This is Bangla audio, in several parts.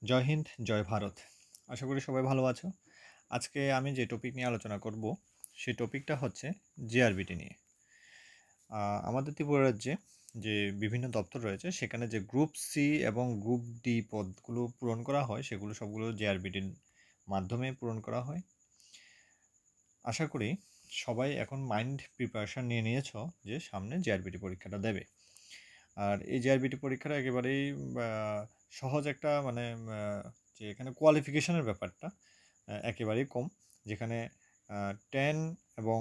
জয় হিন্দ, জয় ভারত। আশা করি সবাই ভালো আছো। আজকে আমি যে টপিক নিয়ে আলোচনা করব, সেই টপিকটা হচ্ছে জিআরবিটি নিয়ে। আমাদের ত্রিপুরা রাজ্যে যে বিভিন্ন দপ্তর রয়েছে, সেখানে যে গ্রুপ সি এবং গ্রুপ ডি পদগুলো পূরণ করা হয়, সেগুলো সবগুলো জিআরবিটির মাধ্যমে পূরণ করা হয়। আশা করি সবাই এখন মাইন্ড প্রিপারেশন নিয়ে নিয়েছো যে সামনে জিআরবিটি পরীক্ষাটা দেবে। আর এই জিআরবিটি পরীক্ষাটা একেবারেই সহজ একটা যে এখানে কোয়ালিফিকেশনের ব্যাপারটা একেবারেই কম, যেখানে 10 এবং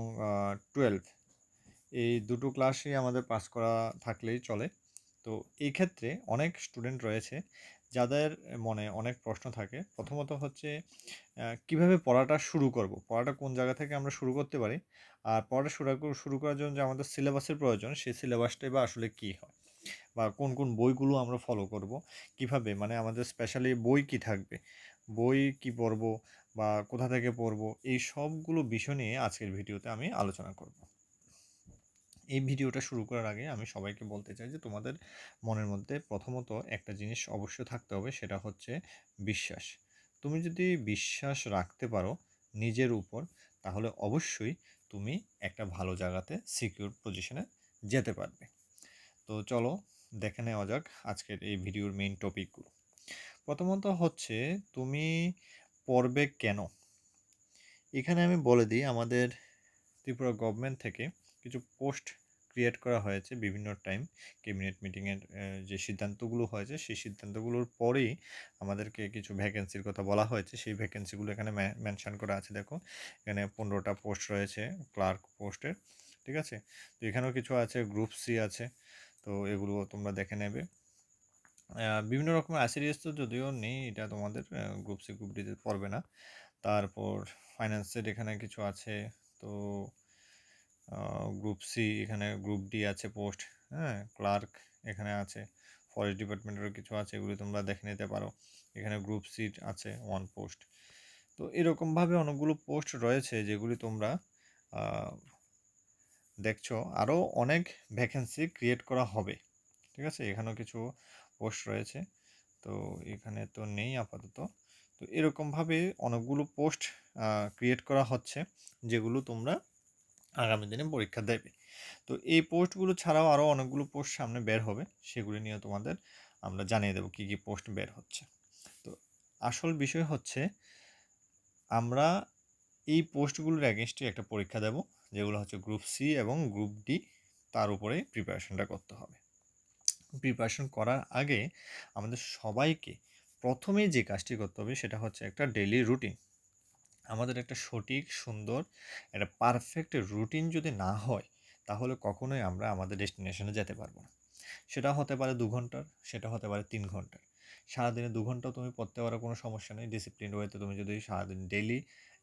12 এই দুটো ক্লাসই আমাদের পাস করা থাকলেই চলে। তো এই ক্ষেত্রে অনেক স্টুডেন্ট রয়েছে যাদের মনে অনেক প্রশ্ন থাকে। প্রথমত হচ্ছে কিভাবে পড়াটা শুরু করব, পড়াটা কোন জায়গা থেকে আমরা শুরু করতে পারি, আর পড়াটা শুরু করার জন্য যে আমাদের সিলেবাসের প্রয়োজন, সেই সিলেবাসটাই বা আসলে কী হয়, বা কোন কোন বইগুলো আমরা ফলো করব, কিভাবে আমাদের স্পেশালি বই কি থাকবে, বই কি পড়ব বা কোথা থেকে পড়ব, এই সবগুলো বিষয় নিয়ে আজকের ভিডিওতে আমি আলোচনা করব। এই ভিডিওটা শুরু করার আগে আমি সবাইকে বলতে চাই যে তোমাদের মনের মধ্যে প্রথমত একটা জিনিস অবশ্যই থাকতে হবে, সেটা হচ্ছে বিশ্বাস। তুমি যদি বিশ্বাস রাখতে পারো নিজের উপর, তাহলে অবশ্যই তুমি একটা ভালো জায়গাতে সিকিউর পজিশনে যেতে পারবে। তো চলো দেখে নেওয়া যাক আজকের এই ভিডিওর মেইন টপিকগুলো। প্রথমত হচ্ছে তুমি পড়বে কেন। এখানে আমি বলে দিই, আমাদের ত্রিপুরা গভর্নমেন্ট থেকে কিছু পোস্ট ক্রিয়েট করা হয়েছে বিভিন্ন টাইম। ক্যাবিনেট মিটিংয়ের যে সিদ্ধান্তগুলো হয়েছে, সেই সিদ্ধান্তগুলোর পরেই আমাদেরকে কিছু ভ্যাকেন্সির কথা বলা হয়েছে। সেই ভ্যাকেন্সিগুলো এখানে মেনশন করা আছে। দেখো, এখানে 15টা পোস্ট রয়েছে ক্লার্ক পোস্টের, ঠিক আছে। তো এখানেও কিছু আছে, গ্রুপ সি আছে, তো এগুলো তোমরা দেখে নেবে। বিভিন্ন রকমের আইসিডিএস তো যদিও নেই, এটা তোমাদের গ্রুপ সি গ্রুপ ডিতে পড়বে না। তারপর ফাইন্যান্সের এখানে কিছু আছে, তো গ্রুপ সি, এখানে গ্রুপ ডি আছে পোস্ট, হ্যাঁ, ক্লার্ক এখানে আছে, ফরেস্ট ডিপার্টমেন্টেরও কিছু আছে, এগুলি তোমরা দেখে নিতে পারো। এখানে গ্রুপ সি আছে 1 পোস্ট। তো এরকমভাবে অনেকগুলো পোস্ট রয়েছে যেগুলি তোমরা দেখছো। আরও অনেক ভ্যাকেন্সি ক্রিয়েট করা হবে, ঠিক আছে। এখানেও কিছু পোস্ট রয়েছে, তো এখানে তো নেই আপাতত। তো এরকমভাবে অনেকগুলো পোস্ট ক্রিয়েট করা হচ্ছে, যেগুলো তোমরা আগামী দিনে পরীক্ষা দেবে। তো এই পোস্টগুলো ছাড়াও আরও অনেকগুলো পোস্ট সামনে বের হবে, সেগুলি নিয়ে তোমাদের আমরা জানিয়ে দেবো কী কী পোস্ট বের হচ্ছে। তো আসল বিষয় হচ্ছে আমরা এই পোস্টগুলোর অ্যাগেনস্টে একটা পরীক্ষা দেব, যেগুলো হচ্ছে গ্রুপ সি এবং গ্রুপ ডি। তার উপরে প্রিপারেশনটা করতে হবে। প্রিপারেশন করার আগে আমাদের সবাইকে প্রথমেই যে কাজটি করতে হবে, সেটা হচ্ছে একটা ডেইলি রুটিন। আমাদের একটা সঠিক, সুন্দর, একটা পারফেক্ট রুটিন যদি না হয়, তাহলে কখনোই আমরা আমাদের ডেস্টিনেশনে যেতে পারবো না। সেটা হতে পারে 2 ঘন্টার, সেটা হতে পারে 3 ঘন্টার। সারাদিনে 2 ঘন্টাও তুমি পড়তে পারো, কোনো সমস্যা নেই। ডিসিপ্লিন ওয়েতে তুমি যদি সারাদিন ডেইলি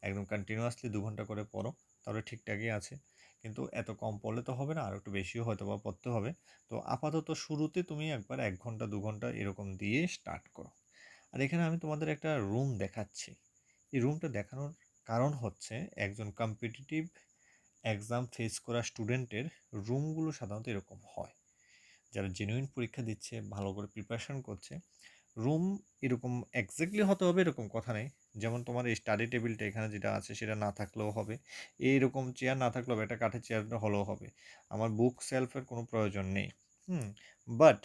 একদম কন্টিনিউয়াসলি 2 ঘন্টা করে পড়ো, তাহলে ঠিকঠাকই আছে। কিন্তু এত কম পড়লে তো হবে না, আর একটু বেশিও হয়তো বা পড়তে হবে। তো আপাতত শুরুতে তুমি একবার 1 ঘন্টা 2 ঘন্টা এরকম দিয়ে স্টার্ট করো। আর এখানে আমি তোমাদের একটা রুম দেখাচ্ছি। এই রুমটা দেখানোর কারণ হচ্ছে, একজন কম্পিটিটিভ এক্সাম ফেস করা স্টুডেন্টের রুমগুলো সাধারণত এরকম হয়। যারা জেনুইন পরীক্ষা দিচ্ছে, ভালো করে প্রিপারেশন করছে, রুম এরকম এক্স্যাক্টলি হতে হবে এরকম কথা নেই। যেমন তোমার এই স্টাডি টেবিলটা এখানে যেটা আছে, সেটা না থাকলেও হবে। এইরকম চেয়ার না থাকলেও হবে, একটা কাঠের চেয়ার হলেও হবে। আমার বুক সেলফের কোনো প্রয়োজন নেই। বাট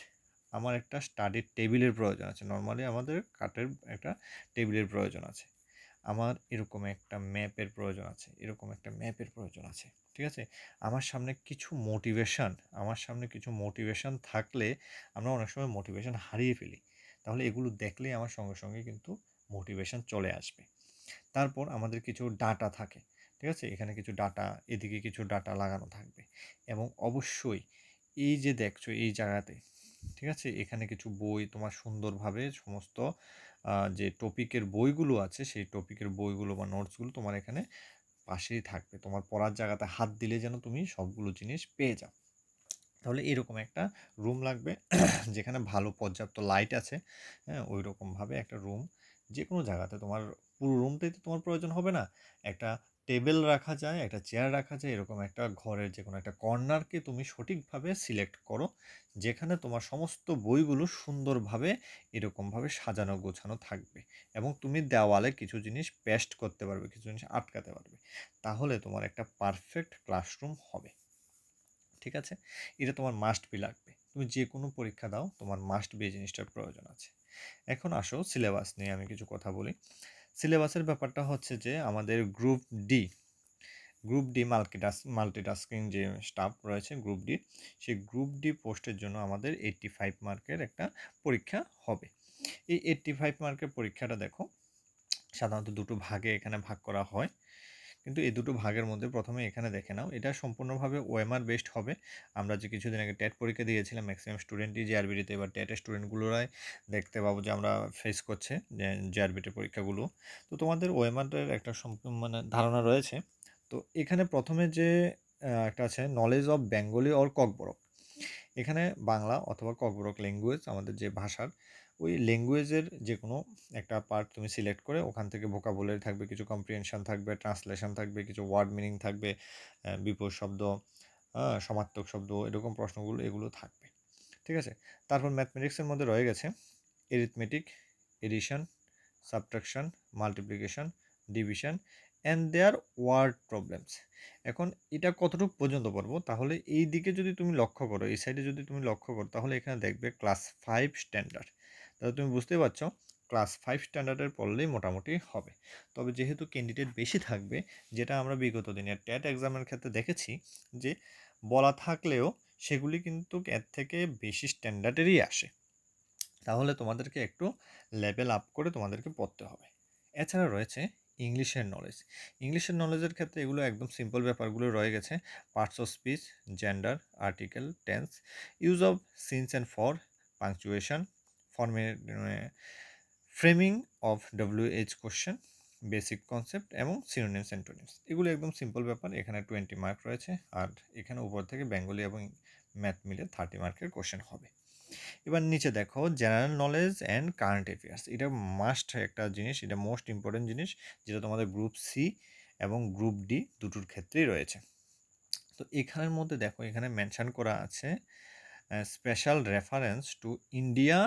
আমার একটা স্টাডি টেবিলের প্রয়োজন আছে। নর্মালি আমাদের কাঠের একটা টেবিলের প্রয়োজন আছে। আমার এরকম একটা ম্যাপের প্রয়োজন আছে, এরকম একটা ম্যাপের প্রয়োজন আছে, ঠিক আছে। আমার সামনে কিছু মোটিভেশন থাকলে আমরা অনেক সময় মোটিভেশন হারিয়ে ফেলি। তাহলে এগুলো দেখলেই আমার সঙ্গে সঙ্গে কিন্তু মোটিভেশন চলে আসবে। তারপর আমাদের কিছু ডাটা থাকে, ঠিক আছে। এখানে কিছু ডাটা, এদিকে কিছু ডাটা লাগানো থাকবে। এবং অবশ্যই এই যে দেখছো এই জায়গাতে, ঠিক আছে, এখানে কিছু বই তোমার সুন্দরভাবে সমস্ত যে টপিকের বইগুলো আছে, সেই টপিকের বইগুলো বা নোটসগুলো তোমার এখানে পাশেই থাকবে। তোমার পড়ার জায়গাতে হাত দিলে যেন তুমি সবগুলো জিনিস পেয়ে যাও। তাহলে এরকম একটা রুম লাগবে যেখানে ভালো পর্যাপ্ত লাইট আছে, হ্যাঁ, ওই রকমভাবে একটা রুম। যে কোনো জায়গাতে তোমার পুরো রুমটাই তো তোমার প্রয়োজন হবে না, একটা টেবিল রাখা যায়, একটা চেয়ার রাখা যায়, এরকম একটা ঘরের যেকোনো একটা কর্নারকে তুমি সঠিকভাবে সিলেক্ট করো, যেখানে তোমার সমস্ত বইগুলো সুন্দরভাবে এরকমভাবে সাজানো গোছানো থাকবে এবং তুমি দেওয়ালে কিছু জিনিস পেস্ট করতে পারবে, কিছু জিনিস আটকাতে পারবে। তাহলে তোমার একটা পারফেক্ট ক্লাসরুম হবে। ঠিক আছে? এটা তোমার মাস্ট বি লাগবে। তুমি যে কোনো পরীক্ষা দাও, তোমার মাস্ট বি এই জিনিসটার প্রয়োজন আছে। এখন আসো সিলেবাস নিয়ে আমি কিছু কথা বলি। সিলেবাসের ব্যাপারটা হচ্ছে যে আমাদের গ্রুপ ডি মাল্টিটাস্কিং যে স্টাফ রয়েছে গ্রুপ ডি, সেই গ্রুপ ডি পোস্টের জন্য আমাদের 85 মার্কের একটা পরীক্ষা হবে। এই 85 মার্কের পরীক্ষাটা দেখো সাধারণত দুটো ভাগে এখানে ভাগ করা হয়, কিন্তু এই দুটো ভাগের মধ্যে প্রথমে এখানে দেখে নাও, এটা সম্পূর্ণভাবে ওএমআর বেসড হবে। আমরা যে কিছুদিন আগে টেট পরীক্ষা দিয়েছিলাম, ম্যাক্সিমাম স্টুডেন্টই জেআরবিটিতে, এবার টেটের স্টুডেন্টগুলোরাই দেখতে পাবো যে আমরা ফেস করছে যে জেআরবিটির পরীক্ষাগুলো। তো তোমাদের ওএমআরের একটা মানে ধারণা রয়েছে। তো এখানে প্রথমে যে একটা আছে knowledge of Bengali or Kokborok. এখানে বাংলা অথবা ককবরক ল্যাঙ্গুয়েজ, আমাদের যে ভাষার ওই ল্যাঙ্গুয়েজের যে কোনো একটা পার্ট তুমি সিলেক্ট করে ওখান থেকে ভোকাবুলারি থাকবে, কিছু কম্প্রিহেনশন থাকবে, ট্রান্সলেশন থাকবে, কিছু ওয়ার্ড মিনিং থাকবে, বিপদ শব্দ, সমার্থক শব্দ, এরকম প্রশ্নগুলো এগুলো থাকবে। ঠিক আছে? তারপর ম্যাথমেটিক্সের মধ্যে রয়ে গেছে arithmetic, addition, subtraction, multiplication, division and their word problems. এখন এটা কতটুকু পর্যন্ত পড়বো, তাহলে এই দিকে যদি তুমি লক্ষ্য করো, এই সাইডে যদি তুমি লক্ষ্য করো, তাহলে এখানে দেখবে ক্লাস 5 স্ট্যান্ডার্ড। তাহলে তুমি বুঝতে পারছো ক্লাস 5 স্ট্যান্ডার্ডের পড়লেই মোটামুটি হবে। তবে যেহেতু ক্যান্ডিডেট বেশি থাকবে, যেটা আমরা বিগত দিনের টেট এক্সামের ক্ষেত্রে দেখেছি যে বলা থাকলেও সেগুলি কিন্তু এর থেকে বেশি স্ট্যান্ডার্ডেরই আসে। তাহলে তোমাদেরকে একটু লেভেল আপ করে তোমাদেরকে পড়তে হবে। এছাড়া রয়েছে ইংলিশের নলেজ। ইংলিশের নলেজের ক্ষেত্রে এগুলো একদম সিম্পল ব্যাপারগুলো রয়ে গেছে। Parts of speech, gender, article, tense, use of since and for, punctuation, ফর্মে, framing of WH question, basic concept এবং সিনোনিমস অ্যান্টোনিমস। এগুলো একদম সিম্পল ব্যাপার। এখানে 20 মার্ক রয়েছে, আর এখানে উপর থেকে বেঙ্গলি এবং ম্যাথ মিলে 30 মার্কের কোশ্চেন হবে। এবার নিচে দেখো general knowledge and current affairs. এটা মাস্ট একটা জিনিস, এটা মোস্ট ইম্পর্টেন্ট জিনিস, যেটা তোমাদের গ্রুপ সি এবং গ্রুপ ডি দুটোর ক্ষেত্রেই রয়েছে। তো এখানের মধ্যে দেখো এখানে মেনশন করা আছে special reference to India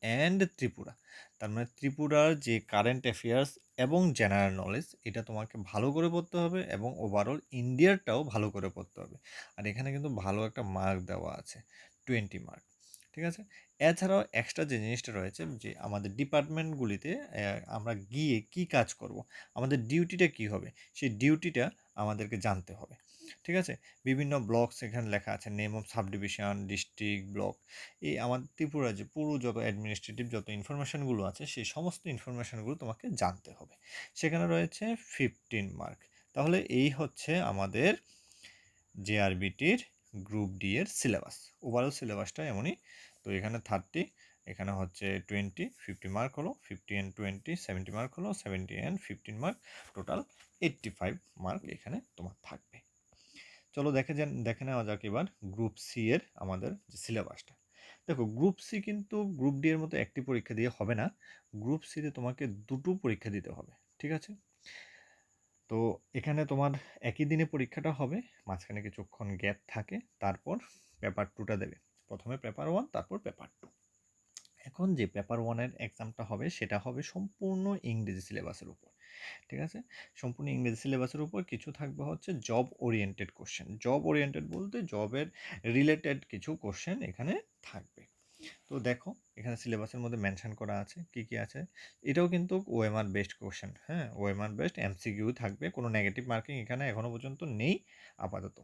and Tripura. তার মানে ত্রিপুরার যে কারেন্ট অ্যাফেয়ার্স এবং জেনারেল নলেজ, এটা তোমাকে ভালো করে পড়তে হবে এবং ওভারঅল ইন্ডিয়ারটাও ভালো করে পড়তে হবে। আর এখানে কিন্তু ভালো একটা মার্ক দেওয়া আছে, 20 মার্ক। ঠিক আছে? এছাড়াও এক্সট্রা যে জিনিসটা রয়েছে যে আমাদের ডিপার্টমেন্টগুলিতে আমরা গিয়ে কি কাজ করব, আমাদের ডিউটিটা কি হবে, সেই ডিউটিটা আমাদেরকে জানতে হবে। ঠিক আছে? বিভিন্ন ব্লকস এখানে লেখা আছে, name of sub division, district, block. এই আমার ত্রিপুরা যে পুরো যত অ্যাডমিনিস্ট্রেটিভ যত ইনফরমেশনগুলো আছে, সেই সমস্ত ইনফরমেশনগুলো তোমাকে জানতে হবে। সেখানে রয়েছে 15 মার্ক। তাহলে এই হচ্ছে আমাদের জেআরবিটির গ্রুপ ডি এর সিলেবাস। ওভারঅল সিলেবাসটা এমনই। তো এখানে 30, এখানে হচ্ছে 20, 50 মার্ক হলো, 50 অ্যান্ড 20 70 মার্ক হলো, 70 অ্যান্ড 15 মার্ক, টোটাল 85 মার্ক এখানে তোমার থাকবে। চলো দেখে নেওয়া যাক এবার গ্রুপ সি এর আমাদের যে সিলেবাসটা। দেখো গ্রুপ সি কিন্তু গ্রুপ ডি এর মতো একটি পরীক্ষা দিয়ে হবে না, গ্রুপ সিতে তোমাকে দুটো পরীক্ষা দিতে হবে। ঠিক আছে? তো এখানে তোমার একই দিনে পরীক্ষাটা হবে, মাঝখানে কিছুক্ষণ গ্যাপ থাকে, তারপর পেপার টুটা দেবে। প্রথমে পেপার ওয়ান, তারপর পেপার টু। এখন যে পেপার ওয়ানের এক্সামটা হবে সেটা হবে সম্পূর্ণ ইংরেজি সিলেবাসের উপর। ঠিক আছে? সম্পূর্ণ ইংরেজি সিলেবাসের উপর, কিছু থাকবে হচ্ছে job oriented question. Job oriented বলতে জবের রিলেটেড কিছু কোশ্চেন এখানে থাকবে। তো দেখো এখানে সিলেবাসের মধ্যে মেনশন করা আছে কি কি আছে। এটাও কিন্তু ওএমআর বেসড কোশ্চেন, হ্যাঁ, ওএমআর বেসড এমসিকিউ থাকবে, কোনো নেগেটিভ মার্কিং এখানে এখনো পর্যন্ত নেই আপাতত।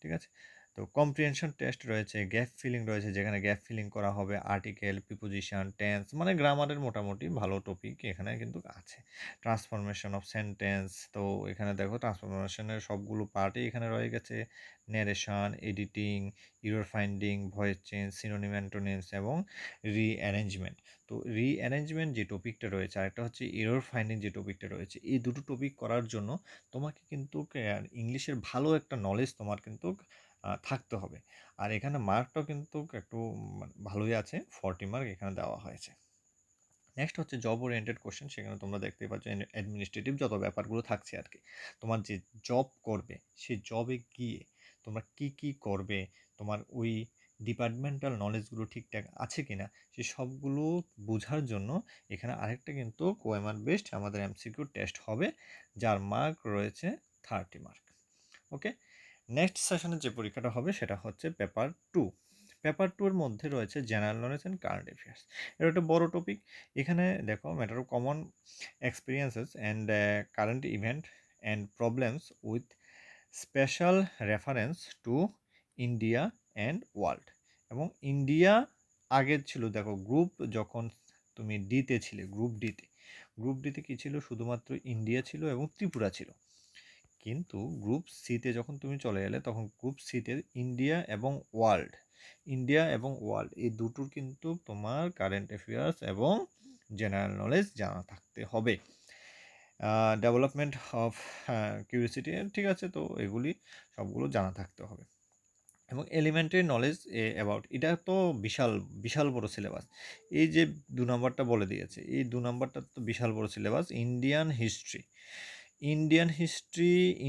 ঠিক আছে? তো কম্প্রিহেনশন টেস্ট রয়েছে, গ্যাপ ফিলিং রয়েছে, যেখানে গ্যাপ ফিলিং করা হবে, আর্টিকেল, প্রিপোজিশন, টেন্স, মানে গ্রামারের মোটামুটি ভালো টপিক এখানে কিন্তু আছে। ট্রান্সফরমেশন অফ সেন্টেন্স, তো এখানে দেখো ট্রান্সফরমেশনের সবগুলো পার্টই এখানে রয়ে গেছে। Narration, editing, error finding, voice change, synonym antonyms এবং রিঅ্যারেঞ্জমেন্ট। তো রিঅ্যারেঞ্জমেন্ট যে টপিকটা রয়েছে, আরেকটা হচ্ছে এরর ফাইন্ডিং যে টপিকটা রয়েছে, এই দুটো টপিক করার জন্য তোমাকে কিন্তু ইংলিশের ভালো একটা নলেজ তোমার কিন্তু থাকতে হবে। আর এখানে মার্কটাও কিন্তু একটু ভালোই আছে, 40 মার্ক এখানে দেওয়া হয়েছে। নেক্সট হচ্ছে জব ওরিয়েন্টেড কোশ্চেন। সেখানে তোমরা দেখতেই পাচ্ছ অ্যাডমিনিস্ট্রেটিভ যত ব্যাপারগুলো থাকছে আর কি। তোমার যে জব করবে সেই জবে গিয়ে তোমরা কি কি করবে, তোমার ওই ডিপার্টমেন্টাল নলেজগুলো ঠিকঠাক আছে কিনা, সে সবগুলো বোঝার জন্য এখানে আরেকটা কিন্তু ওএমআর বেসড আমাদের এমসিকিউ টেস্ট হবে, যার মার্ক রয়েছে 30 মার্ক। ওকে, নেক্সট সেশনে যে পরীক্ষাটা হবে সেটা হচ্ছে পেপার 2। পেপার 2 এর মধ্যে রয়েছে general knowledge and current affairs. এটা একটা বড় টপিক। এখানে দেখো matter of common experiences and current event and problems with special reference to India and world. এবং ইন্ডিয়া আগে ছিল, দেখো গ্রুপ যখন তুমি ডিতে ছিলে, গ্রুপ ডিতে কী ছিল, শুধুমাত্র ইন্ডিয়া ছিল এবং ত্রিপুরা ছিল। কিন্তু গ্রুপ সিতে যখন তুমি চলে এলে তখন গ্রুপ সিতে ইন্ডিয়া এবং ওয়ার্ল্ড এই দুটোর কিন্তু তোমার কারেন্ট অ্যাফেয়ার্স এবং জেনারেল নলেজ জানা থাকতে হবে। ডেভেলপমেন্ট অফ কিউরিসিটি, ঠিক আছে, তো এগুলি সবগুলো জানা থাকতে হবে। এবং এলিমেন্টারি নলেজ অ্যাবাউট, এটা তো বিশাল বিশাল বড় সিলেবাস। এই যে 2 নম্বরটা বলে দিয়েছে, এই 2 নম্বরটা তো বিশাল বড় syllabus. Indian history,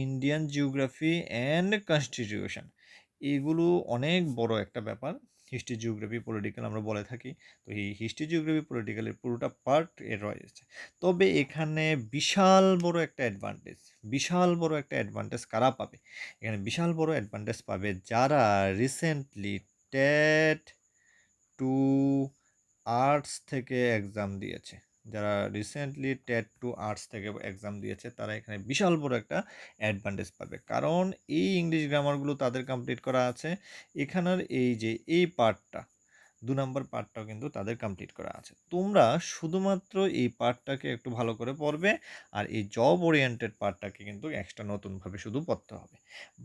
Indian geography and constitution, এগুলো অনেক বড় একটা ব্যাপার। হিস্ট্রি, জিওগ্রাফি, পলিটিক্যাল আমরা বলে থাকি। তো এই হিস্ট্রি, জিওগ্রাফি, পলিটিক্যালের পুরোটা পার্ট এর রয়েছে। তবে এখানে বিশাল বড় একটা অ্যাডভান্টেজ কারা পাবে? এখানে বিশাল বড় অ্যাডভান্টেজ পাবে যারা রিসেন্টলি টেট টু আর্টস থেকে এক্সাম দিয়েছে। তারা এখানে বিশাল বড় একটা অ্যাডভান্টেজ পাবে, কারণ এই ইংলিশ গ্রামারগুলো তাদের কমপ্লিট করা আছে। এখানের এই যে এই পার্টটা, 2 নম্বর পার্টটাও কিন্তু তাদের কমপ্লিট করা আছে। তোমরা শুধুমাত্র এই পার্টটাকে একটু ভালো করে পড়বে, আর এই জব ওরিয়েন্টেড পার্টটাকে কিন্তু এক্সট্রা নতুনভাবে শুধু পড়তে হবে।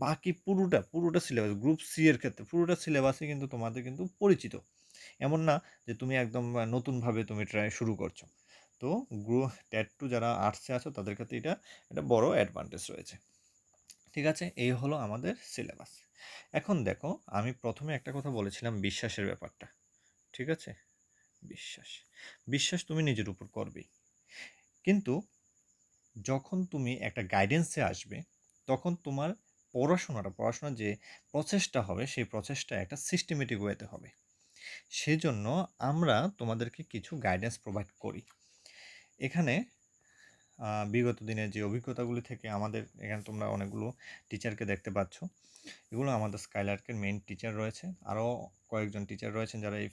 বাকি পুরোটা সিলেবাস, গ্রুপ সি এর ক্ষেত্রে পুরোটা সিলেবাসই কিন্তু তোমাদের কিন্তু পরিচিত। এমন না যে তুমি একদম নতুনভাবে তুমি ট্রাই শুরু করছো। তো টেট টু যারা আর্টসে আছো তাদের ক্ষেত্রে এটা বড় অ্যাডভান্টেজ রয়েছে। ঠিক আছে, এই হলো আমাদের সিলেবাস। এখন দেখো, আমি প্রথমে একটা কথা বলেছিলাম বিশ্বাসের ব্যাপারটা। ঠিক আছে, বিশ্বাস তুমি নিজের উপর করবেই, কিন্তু যখন তুমি একটা গাইডেন্সে আসবে তখন তোমার পড়াশোনার যে প্রসেসটা হবে সেই প্রসেসটা একটা সিস্টেমেটিক ওয়েতে হবে। সেজন্য আমরা তোমাদেরকে কিছু গাইডেন্স প্রোভাইড করি। এখানে বিগত দিনের যে অভিজ্ঞতাগুলি থেকে আমাদের এখানে তোমরা অনেকগুলো টিচারকে দেখতে পাচ্ছ। এগুলো আমাদের স্কাইলার্কের মেইন টিচার রয়েছে, আরও কয়েকজন টিচার রয়েছেন যারা এই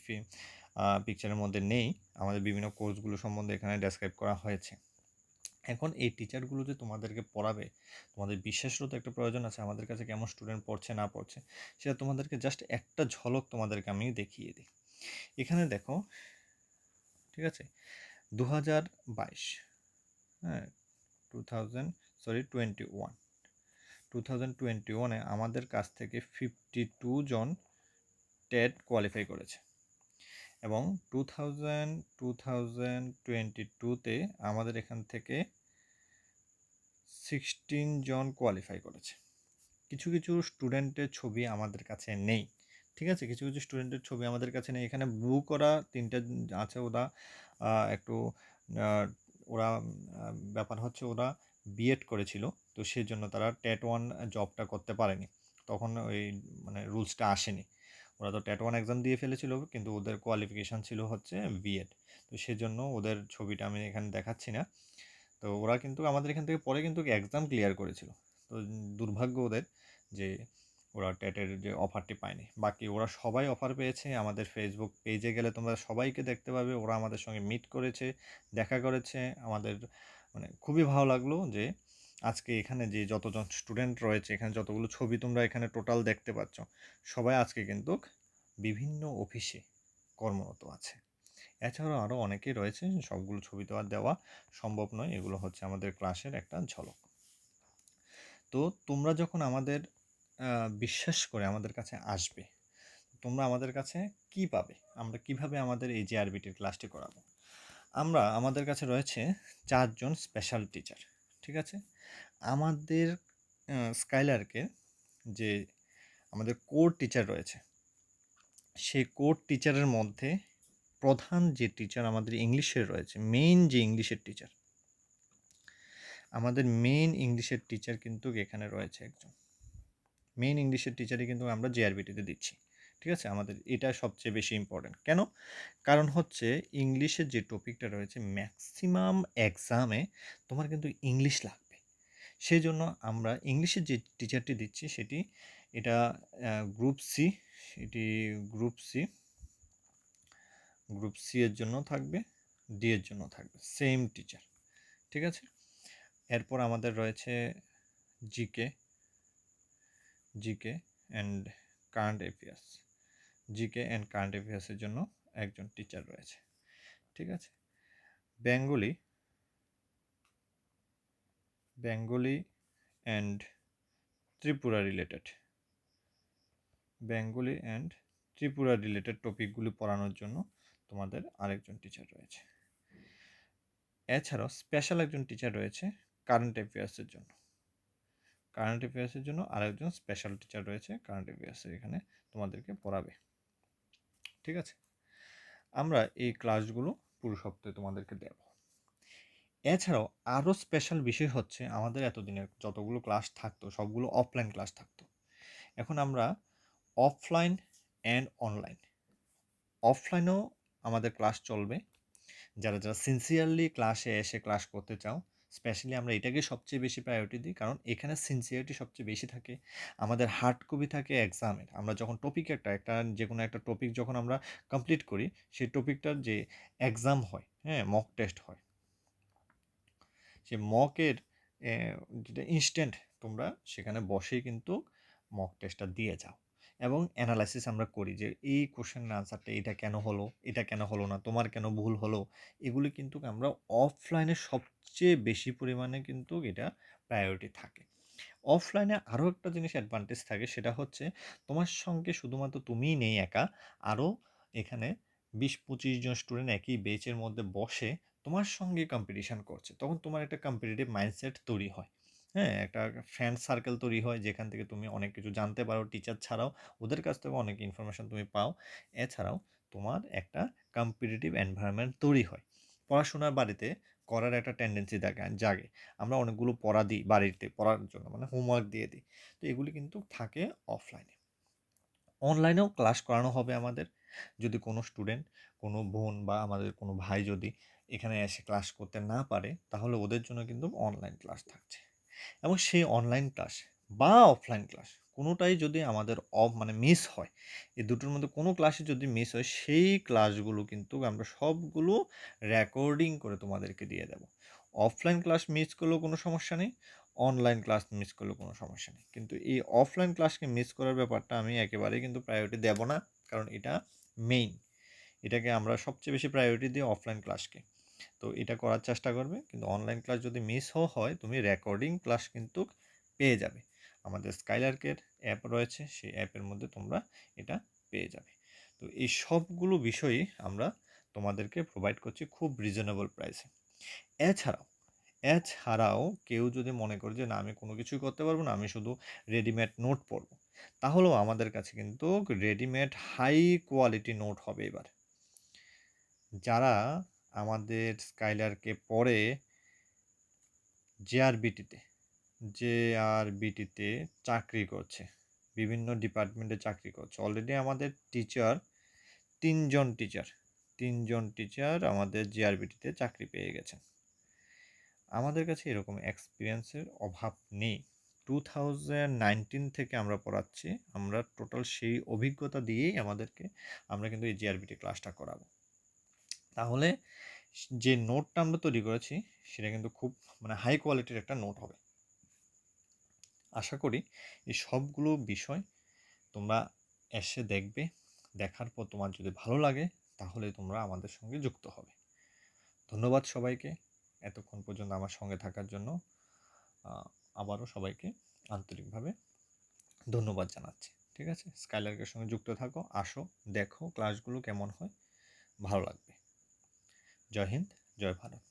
পিকচারের মধ্যে নেই। আমাদের বিভিন্ন কোর্সগুলো সম্বন্ধে এখানে ডেসক্রাইব করা হয়েছে। এখন এই টিচারগুলো যে তোমাদেরকে পড়াবে, তোমাদের বিশ্বাসেরও তো একটা প্রয়োজন আছে আমাদের কাছে কেমন স্টুডেন্ট পড়ছে না পড়ছে, সেটা তোমাদেরকে জাস্ট একটা ঝলক তোমাদেরকে আমি দেখিয়ে দিই। এখানে দেখো, ঠিক আছে, 2022, হ্যাঁ, 2021 আমাদের কাছ থেকে 52 জন টেট কোয়ালিফাই করেছে, এবং 2022-তে আমাদের এখান থেকে 16 জন কোয়ালিফাই করেছে। কিছু কিছু স্টুডেন্টের ছবি আমাদের কাছে নেই, ঠিক আছে, কিছু কিছু স্টুডেন্টের ছবি আমাদের কাছে নেই। এখানে ব্লু করা 3টে আছে, ওরা একটু ওরা ব্যাপার হচ্ছে ওরা বিএড করেছিল, তো সেই জন্য তারা টেট 1 জবটা করতে পারেনি, তখন ওই মানে রুলসটা আসেনি। ওরা তো টেট 1 এক্সাম দিয়ে ফেলেছিল, কিন্তু ওদের কোয়ালিফিকেশান ছিল হচ্ছে বিএড, তো সেজন্য ওদের ছবিটা আমি এখানে দেখাচ্ছি না। তো ওরা কিন্তু আমাদের এখান থেকে পরে কিন্তু এক্সাম ক্লিয়ার করেছিল। তো দুর্ভাগ্য ওদের যে ওরা টেটের যে অফারটি পায়নি। বাকি ওরা সবাই অফার পেয়েছে। আমাদের ফেসবুক পেজে গেলে তোমরা সবাইকে দেখতে পাবে, ওরা আমাদের সঙ্গে মিট করেছে, দেখা করেছে। আমাদের মানে খুবই ভালো লাগলো যে আজকে এখানে যে যতজন স্টুডেন্ট রয়েছে, এখানে যতগুলো ছবি তোমরা এখানে টোটাল দেখতে পাচ্ছ, সবাই আজকে কিন্তু বিভিন্ন অফিসে কর্মরত আছে। এছাড়াও আরও অনেকেই রয়েছে, সবগুলো ছবি তো আর দেওয়া সম্ভব নয়। এগুলো হচ্ছে আমাদের ক্লাসের একটা ঝলক। তো তোমরা যখন আমাদের বিশ্বাস করে আমাদের কাছে আসবে, তোমরা আমাদের কাছে কি পাবে, আমরা কিভাবে আমাদের এই জিআরবিটির ক্লাসটি করাবো। আমাদের কাছে রয়েছে 4 জন স্পেশাল টিচার, ঠিক আছে। আমাদের স্কাইলার্কের যে আমাদের কোর টিচার রয়েছে, সেই কোর টিচারের মধ্যে প্রধান যে টিচার আমাদের ইংলিশের রয়েছে, মেইন যে ইংলিশের টিচার, আমাদের মেইন ইংলিশের টিচার কিন্তু এখানে রয়েছে একজন। মেইন ইংলিশের টিচারই কিন্তু আমরা জেআরবিটিতে দিচ্ছি। ঠিক আছে? আমাদের এটা সবচেয়ে বেশি ইম্পর্টেন্ট। কেন? কারণ হচ্ছে ইংলিশের যে টপিকটা রয়েছে ম্যাক্সিমাম এক্সামে তোমার কিন্তু ইংলিশ লাগবে। সেজন্য আমরা ইংলিশের যে টিচারটি দিচ্ছি সেটি এটা গ্রুপ সি, এটি গ্রুপ সি এর জন্য থাকবে, ডি এর জন্য থাকবে, সেম টিচার। ঠিক আছে? এরপর আমাদের রয়েছে GK and current affairs. GK and current অ্যাফেয়ার্সের জন্য একজন টিচার রয়েছে। ঠিক আছে? বেঙ্গলি অ্যান্ড ত্রিপুরা রিলেটেড টপিকগুলি পড়ানোর জন্য তোমাদের আরেকজন টিচার রয়েছে। এছাড়াও স্পেশাল একজন টিচার রয়েছে কারেন্ট অ্যাফেয়ার্সের জন্য। আরেকজন স্পেশাল টিচার রয়েছে কারেন্ট অ্যাফেয়ার্সের, এখানে তোমাদেরকে পড়াবে। ঠিক আছে? আমরা এই ক্লাসগুলো পুরো সপ্তাহে তোমাদেরকে দেব। এছাড়াও আরও স্পেশাল বিষয় হচ্ছে আমাদের এতদিনের যতগুলো ক্লাস থাকতো সবগুলো অফলাইন ক্লাস থাকতো। এখন আমরা অফলাইন অ্যান্ড অনলাইন, অফলাইনেও আমাদের ক্লাস চলবে। যারা সিনসিয়ারলি ক্লাসে এসে ক্লাস করতে চাও, স্পেশালি আমরা এটাকে সবচেয়ে বেশি প্রায়োরিটি দিই, কারণ এখানে সিনসিয়ারিটি সবচেয়ে বেশি থাকে। আমাদের হার্ড কপি থাকে এক্সামের। আমরা যখন টপিক একটা যে কোনো একটা টপিক যখন আমরা কমপ্লিট করি, সেই টপিকটার যে এক্সাম হয়, হ্যাঁ, মক টেস্ট হয়, সে মকের যেটা ইনস্ট্যান্ট তোমরা সেখানে বসেই কিন্তু মক টেস্টটা দিয়ে যাও এবং অ্যানালাইসিস আমরা করি যে এই কোশ্চেনের আনসারটা এটা কেন হলো না, তোমার কেন ভুল হলো। এগুলি কিন্তু আমরা অফলাইনে সবচেয়ে বেশি পরিমাণে কিন্তু এটা প্রায়োরিটি থাকে। অফলাইনে আরও একটা জিনিস অ্যাডভান্টেজ থাকে, সেটা হচ্ছে তোমার সঙ্গে শুধুমাত্র তুমিই নেই একা, আরও এখানে 20-25 জন স্টুডেন্ট একই বেচের মধ্যে বসে তোমার সঙ্গে কম্পিটিশান করছে। তখন তোমার একটা কম্পিটিটিভ মাইন্ডসেট তৈরি হয়, হ্যাঁ, একটা ফ্রেন্ড সার্কেল তৈরি হয় যেখান থেকে তুমি অনেক কিছু জানতে পারো। টিচার ছাড়াও ওদের কাছ থেকে অনেক ইনফরমেশান তুমি পাও। এছাড়াও তোমার একটা কম্পিটিটিভ এনভায়রনমেন্ট তৈরি হয়। পড়াশোনার বাড়িতে করার একটা টেন্ডেন্সি জাগে। আমরা অনেকগুলো পড়া দিই বাড়িতে পড়ার জন্য, মানে হোমওয়ার্ক দিয়ে দিই। তো এগুলি কিন্তু থাকে অফলাইনে। অনলাইনেও ক্লাস করানো হবে আমাদের। যদি কোনো স্টুডেন্ট, কোনো বোন বা আমাদের কোনো ভাই যদি এখানে এসে ক্লাস করতে না পারে, তাহলে ওদের জন্য কিন্তু অনলাইন ক্লাস থাকছে। এবং সেই অনলাইন ক্লাস বা অফলাইন ক্লাস কোনোটাই যদি আমাদের মানে মিস হয়, এই দুটোর মধ্যে কোনো ক্লাসে যদি মিস হয়, সেই ক্লাসগুলো কিন্তু আমরা সবগুলো রেকর্ডিং করে তোমাদেরকে দিয়ে দেব। অফলাইন ক্লাস মিস করলেও কোনো সমস্যা নেই, অনলাইন ক্লাস মিস করলেও কোনো সমস্যা নেই। কিন্তু এই অফলাইন ক্লাসকে মিস করার ব্যাপারটা আমি একেবারেই কিন্তু প্রায়োরিটি দেব না, কারণ এটা মেইন। এটাকে আমরা সবচেয়ে বেশি প্রায়োরিটি দিই অফলাইন ক্লাসকে। তো এটা করার চেষ্টা করবে, কিন্তু অনলাইন ক্লাস যদি মিসও হয় তুমি রেকর্ডিং ক্লাস কিন্তু পেয়ে যাবে। আমাদের স্কাইলার্কের অ্যাপ রয়েছে, সেই অ্যাপের মধ্যে তোমরা এটা পেয়ে যাবে। তো এই সবগুলো বিষয়ই আমরা তোমাদেরকে প্রোভাইড করছি খুব রিজনেবল প্রাইসে। এছাড়াও কেউ যদি মনে করে যে না, আমি কোনো কিছুই করতে পারবো না, আমি শুধু রেডিমেড নোট পড়ব, তাহলেও আমাদের কাছে কিন্তু রেডিমেড হাই কোয়ালিটি নোট হবে। এবার যারা আমাদের স্কাইলারকে পড়ে জেআরবিটিতে চাকরি করছে, বিভিন্ন ডিপার্টমেন্টে চাকরি করছে, অলরেডি আমাদের তিনজন টিচার আমাদের জেআরবিটিতে চাকরি পেয়ে গেছেন। আমাদের কাছে এরকম এক্সপিরিয়েন্সের অভাব নেই। 2019 থেকে আমরা পড়াচ্ছি, আমরা টোটাল সেই অভিজ্ঞতা দিয়েই আমরা কিন্তু এই জেআরবিটি ক্লাসটা করাবো। তাহলে যে নোটটা আমরা তৈরি করেছি সেটা কিন্তু খুব মানে হাই কোয়ালিটির একটা নোট হবে। আশা করি এই সবগুলো বিষয় তোমরা এসে দেখবে, দেখার পর তোমার যদি ভালো লাগে তাহলে তোমরা আমাদের সঙ্গে যুক্ত হবে। ধন্যবাদ সবাইকে এতক্ষণ পর্যন্ত আমার সঙ্গে থাকার জন্য। আবারও সবাইকে আন্তরিকভাবে ধন্যবাদ জানাচ্ছি। ঠিক আছে? স্কাইলার্কের সঙ্গে যুক্ত থাকো, আসো, দেখো ক্লাসগুলো কেমন হয়, ভালো লাগবে। জয় হিন্দ, জয় ভারত।